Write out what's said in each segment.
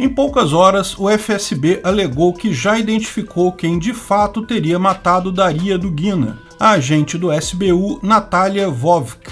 Em poucas horas, o FSB alegou que já identificou quem de fato teria matado Daria Dugina, a agente do SBU Natalia Vovk.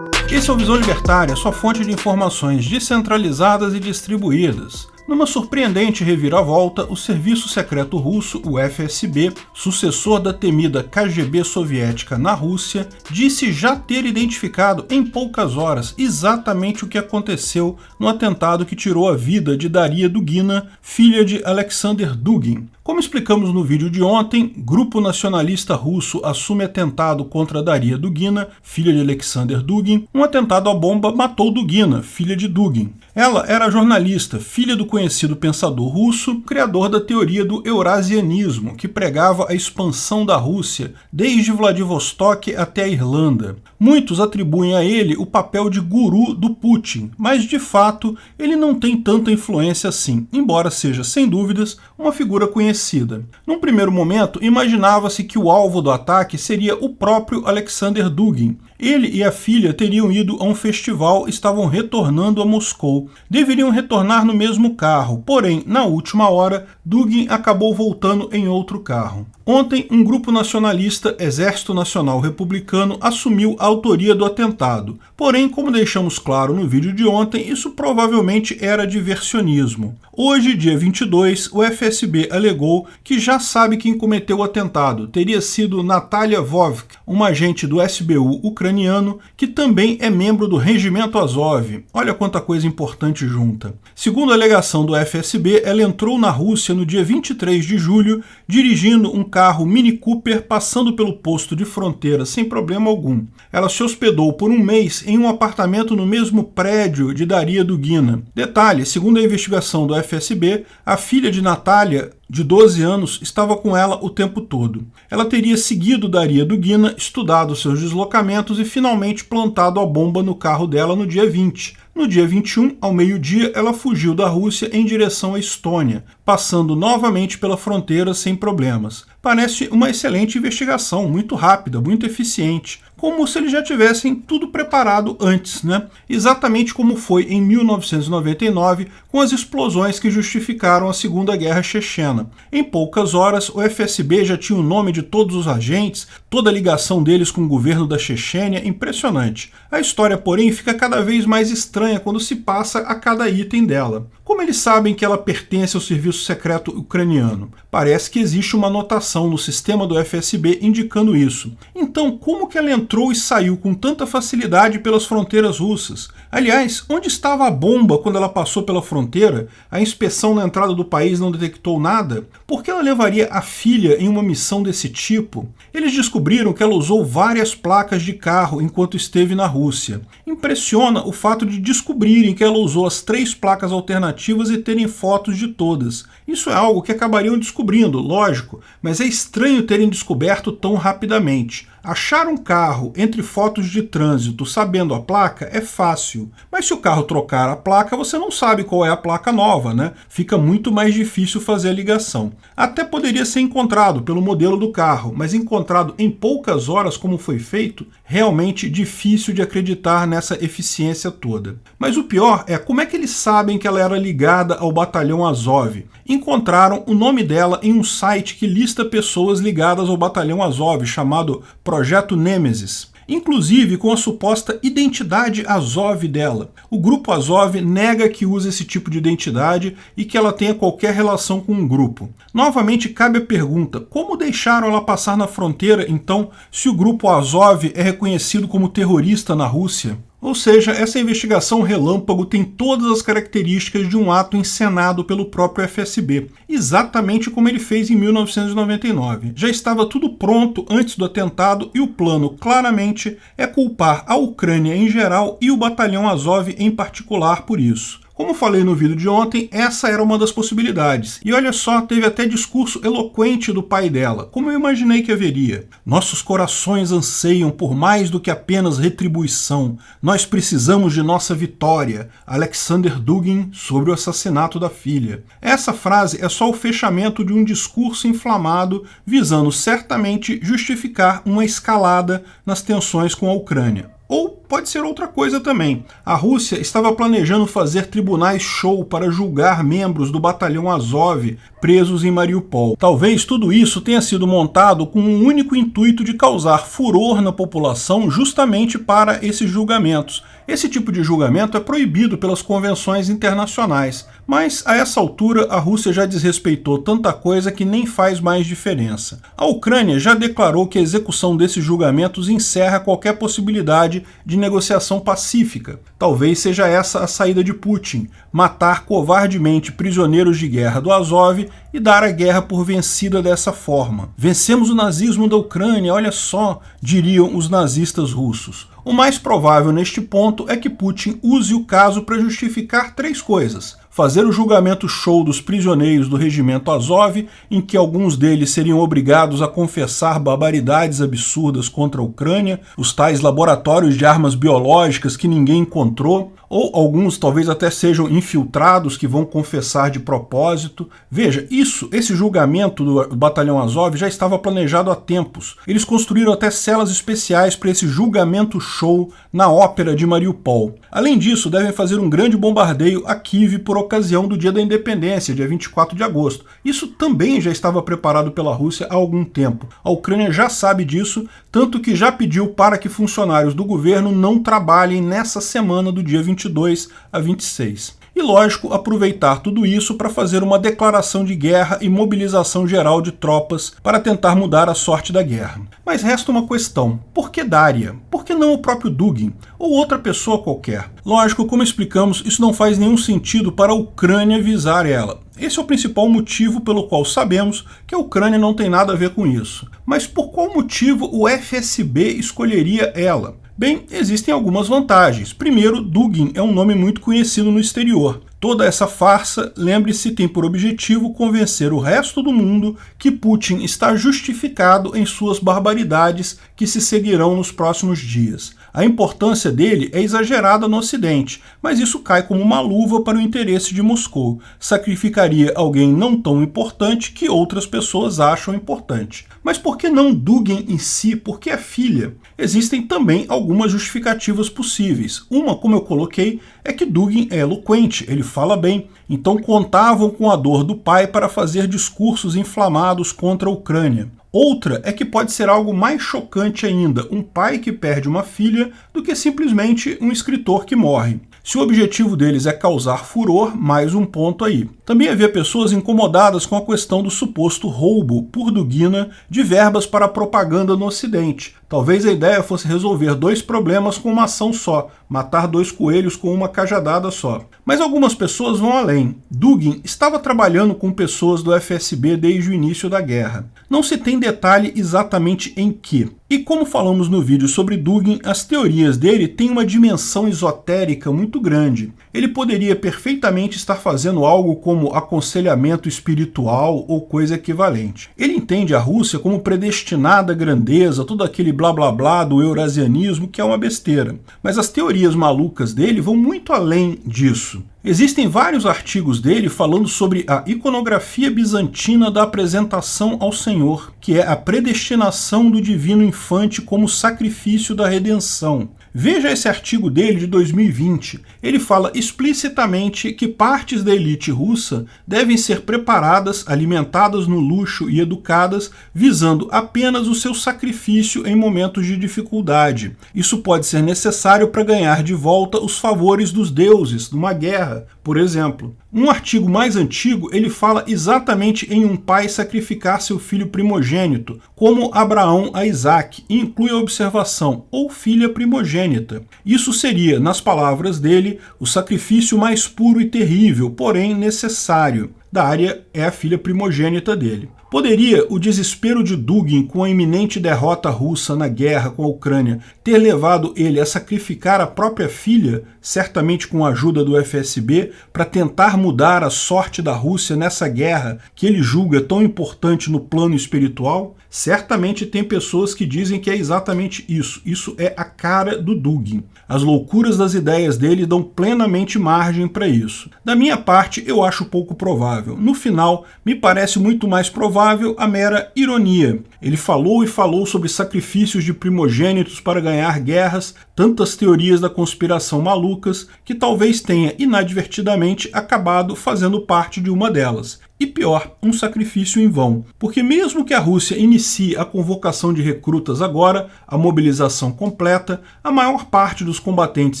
Esse é o Visão Libertária, sua fonte de informações descentralizadas e distribuídas. Numa surpreendente reviravolta, o Serviço Secreto Russo, o FSB, sucessor da temida KGB soviética na Rússia, disse já ter identificado em poucas horas exatamente o que aconteceu no atentado que tirou a vida de Daria Dugina, filha de Alexander Dugin. Como explicamos no vídeo de ontem, grupo nacionalista russo assume atentado contra Daria Dugina, filha de Alexander Dugin. Um atentado à bomba matou Dugina, filha de Dugin. Ela era jornalista, filha do conhecido pensador russo, criador da teoria do eurasianismo, que pregava a expansão da Rússia, desde Vladivostok até a Irlanda. Muitos atribuem a ele o papel de guru do Putin, mas de fato ele não tem tanta influência assim, embora seja, sem dúvidas, uma figura conhecida. Num primeiro momento, imaginava-se que o alvo do ataque seria o próprio Alexander Dugin. Ele e a filha teriam ido a um festival e estavam retornando a Moscou. Deveriam retornar no mesmo carro, porém, na última hora, Dugin acabou voltando em outro carro. Ontem, um grupo nacionalista, Exército Nacional Republicano, assumiu a autoria do atentado. Porém, como deixamos claro no vídeo de ontem, isso provavelmente era diversionismo. Hoje, dia 22, o FSB alegou que já sabe quem cometeu o atentado. Teria sido Natalia Vovk, uma agente do SBU ucraniano, que também é membro do Regimento Azov. Olha quanta coisa importante junta. Segundo a alegação do FSB, ela entrou na Rússia no dia 23 de julho, dirigindo um carro Mini Cooper passando pelo posto de fronteira sem problema algum. Ela se hospedou por um mês em um apartamento no mesmo prédio de Daria Dugina. Detalhe, segundo a investigação do FSB, a filha de Natalia, de 12 anos, estava com ela o tempo todo. Ela teria seguido Daria Dugina, estudado seus deslocamentos e finalmente plantado a bomba no carro dela no dia 20. No dia 21, ao meio-dia, ela fugiu da Rússia em direção à Estônia, passando novamente pela fronteira sem problemas. Parece uma excelente investigação, muito rápida, muito eficiente, como se eles já tivessem tudo preparado antes, né? Exatamente como foi em 1999, com as explosões que justificaram a Segunda Guerra Chechena. Em poucas horas, o FSB já tinha o nome de todos os agentes, toda a ligação deles com o governo da Chechênia, impressionante. A história, porém, fica cada vez mais estranha quando se passa a cada item dela. Como eles sabem que ela pertence ao serviço secreto ucraniano? Parece que existe uma anotação no sistema do FSB indicando isso. Então, como que ela entrou e saiu com tanta facilidade pelas fronteiras russas? Aliás, onde estava a bomba quando ela passou pela fronteira? A inspeção na entrada do país não detectou nada? Por que ela levaria a filha em uma missão desse tipo? Eles descobriram que ela usou várias placas de carro enquanto esteve na Rússia. Impressiona o fato de descobrirem que ela usou as 3 placas alternativas e terem fotos de todas. Isso é algo que acabariam descobrindo, lógico, mas é estranho terem descoberto tão rapidamente. Achar um carro entre fotos de trânsito sabendo a placa é fácil, mas se o carro trocar a placa, você não sabe qual é a placa nova, né? Fica muito mais difícil fazer a ligação. Até poderia ser encontrado pelo modelo do carro, mas encontrado em poucas horas como foi feito, realmente difícil de acreditar nessa eficiência toda. Mas o pior é como é que eles sabem que ela era ligada ao batalhão Azov. Encontraram o nome dela em um site que lista pessoas ligadas ao batalhão Azov, chamado Projeto Nemesis, inclusive com a suposta identidade Azov dela. O grupo Azov nega que usa esse tipo de identidade e que ela tenha qualquer relação com um grupo. Novamente cabe a pergunta, como deixaram ela passar na fronteira, então, se o grupo Azov é reconhecido como terrorista na Rússia? Ou seja, essa investigação relâmpago tem todas as características de um ato encenado pelo próprio FSB, exatamente como ele fez em 1999. Já estava tudo pronto antes do atentado e o plano, claramente, é culpar a Ucrânia em geral e o batalhão Azov em particular por isso. Como falei no vídeo de ontem, essa era uma das possibilidades. E olha só, teve até discurso eloquente do pai dela, como eu imaginei que haveria. Nossos corações anseiam por mais do que apenas retribuição. Nós precisamos de nossa vitória. Alexander Dugin sobre o assassinato da filha. Essa frase é só o fechamento de um discurso inflamado, visando certamente justificar uma escalada nas tensões com a Ucrânia. Ou pode ser outra coisa também. A Rússia estava planejando fazer tribunais show para julgar membros do batalhão Azov presos em Mariupol. Talvez tudo isso tenha sido montado com um único intuito de causar furor na população justamente para esses julgamentos. Esse tipo de julgamento é proibido pelas convenções internacionais, mas a essa altura a Rússia já desrespeitou tanta coisa que nem faz mais diferença. A Ucrânia já declarou que a execução desses julgamentos encerra qualquer possibilidade de negociação pacífica. Talvez seja essa a saída de Putin: matar covardemente prisioneiros de guerra do Azov e dar a guerra por vencida dessa forma. Vencemos o nazismo da Ucrânia, olha só, diriam os nazistas russos. O mais provável neste ponto é que Putin use o caso para justificar três coisas: fazer o julgamento show dos prisioneiros do regimento Azov, em que alguns deles seriam obrigados a confessar barbaridades absurdas contra a Ucrânia, os tais laboratórios de armas biológicas que ninguém encontrou, ou alguns talvez até sejam infiltrados que vão confessar de propósito. Veja, esse julgamento do batalhão Azov já estava planejado há tempos. Eles construíram até celas especiais para esse julgamento show na ópera de Mariupol. Além disso, devem fazer um grande bombardeio a Kiev por ocasião do Dia da Independência, dia 24 de agosto. Isso também já estava preparado pela Rússia há algum tempo. A Ucrânia já sabe disso, tanto que já pediu para que funcionários do governo não trabalhem nessa semana do dia 22 a 26. E, lógico, aproveitar tudo isso para fazer uma declaração de guerra e mobilização geral de tropas para tentar mudar a sorte da guerra. Mas resta uma questão: por que Daria? Por que não o próprio Dugin? Ou outra pessoa qualquer? Lógico, como explicamos, isso não faz nenhum sentido para a Ucrânia visar ela. Esse é o principal motivo pelo qual sabemos que a Ucrânia não tem nada a ver com isso. Mas por qual motivo o FSB escolheria ela? Bem, existem algumas vantagens. Primeiro, Dugin é um nome muito conhecido no exterior. Toda essa farsa, lembre-se, tem por objetivo convencer o resto do mundo que Putin está justificado em suas barbaridades que se seguirão nos próximos dias. A importância dele é exagerada no Ocidente, mas isso cai como uma luva para o interesse de Moscou. Sacrificaria alguém não tão importante que outras pessoas acham importante. Mas por que não Dugin em si? Por que a filha? Existem também algumas justificativas possíveis. Uma, como eu coloquei, é que Dugin é eloquente, ele fala bem, então contavam com a dor do pai para fazer discursos inflamados contra a Ucrânia. Outra é que pode ser algo mais chocante ainda, um pai que perde uma filha, do que simplesmente um escritor que morre. Se o objetivo deles é causar furor, mais um ponto aí. Também havia pessoas incomodadas com a questão do suposto roubo por Dugina de verbas para propaganda no Ocidente. Talvez a ideia fosse resolver dois problemas com uma ação só, matar dois coelhos com uma cajadada só. Mas algumas pessoas vão além. Dugin estava trabalhando com pessoas do FSB desde o início da guerra. Não se tem detalhe exatamente em que. E como falamos no vídeo sobre Dugin, as teorias dele têm uma dimensão esotérica muito grande. Ele poderia perfeitamente estar fazendo algo como aconselhamento espiritual ou coisa equivalente. Ele entende a Rússia como predestinada à grandeza, todo aquele blá blá blá do eurasianismo, que é uma besteira. Mas as teorias malucas dele vão muito além disso. Existem vários artigos dele falando sobre a iconografia bizantina da apresentação ao Senhor, que é a predestinação do divino infante como sacrifício da redenção. Veja esse artigo dele de 2020. Ele fala explicitamente que partes da elite russa devem ser preparadas, alimentadas no luxo e educadas, visando apenas o seu sacrifício em momentos de dificuldade. Isso pode ser necessário para ganhar de volta os favores dos deuses numa guerra, por exemplo. Um artigo mais antigo, ele fala exatamente em um pai sacrificar seu filho primogênito, como Abraão a Isaac, e inclui a observação, ou filha primogênita. Isso seria, nas palavras dele, o sacrifício mais puro e terrível, porém necessário. Daria é a filha primogênita dele. Poderia o desespero de Dugin com a iminente derrota russa na guerra com a Ucrânia ter levado ele a sacrificar a própria filha, certamente com a ajuda do FSB, para tentar mudar a sorte da Rússia nessa guerra que ele julga tão importante no plano espiritual? Certamente tem pessoas que dizem que é exatamente isso. Isso é a cara do Dugin. As loucuras das ideias dele dão plenamente margem para isso. Da minha parte, eu acho pouco provável. No final, me parece muito mais provável provável a mera ironia. Ele falou e falou sobre sacrifícios de primogênitos para ganhar guerras, tantas teorias da conspiração malucas, que talvez tenha inadvertidamente acabado fazendo parte de uma delas. E pior, um sacrifício em vão. Porque mesmo que a Rússia inicie a convocação de recrutas agora, a mobilização completa, a maior parte dos combatentes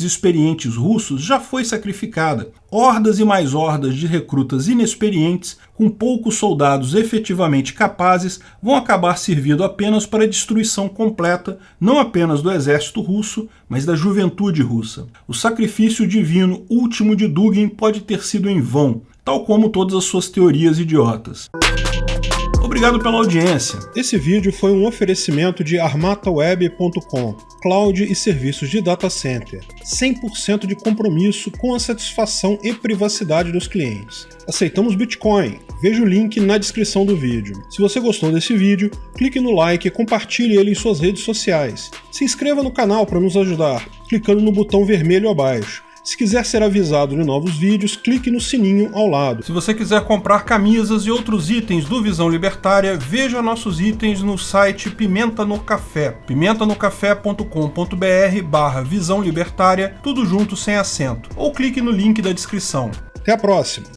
experientes russos já foi sacrificada. Hordas e mais hordas de recrutas inexperientes, com poucos soldados efetivamente capazes, vão acabar servindo apenas para a destruição completa, não apenas do exército russo, mas da juventude russa. O sacrifício divino último de Dugin pode ter sido em vão, tal como todas as suas teorias idiotas. Obrigado pela audiência. Esse vídeo foi um oferecimento de armataweb.com, cloud e serviços de data center. 100% de compromisso com a satisfação e privacidade dos clientes. Aceitamos Bitcoin. Veja o link na descrição do vídeo. Se você gostou desse vídeo, clique no like e compartilhe ele em suas redes sociais. Se inscreva no canal para nos ajudar, clicando no botão vermelho abaixo. Se quiser ser avisado de novos vídeos, clique no sininho ao lado. Se você quiser comprar camisas e outros itens do Visão Libertária, veja nossos itens no site Pimenta no Café, pimentanocafé.com.br/Visão Libertária, tudo junto sem acento, ou clique no link da descrição. Até a próxima!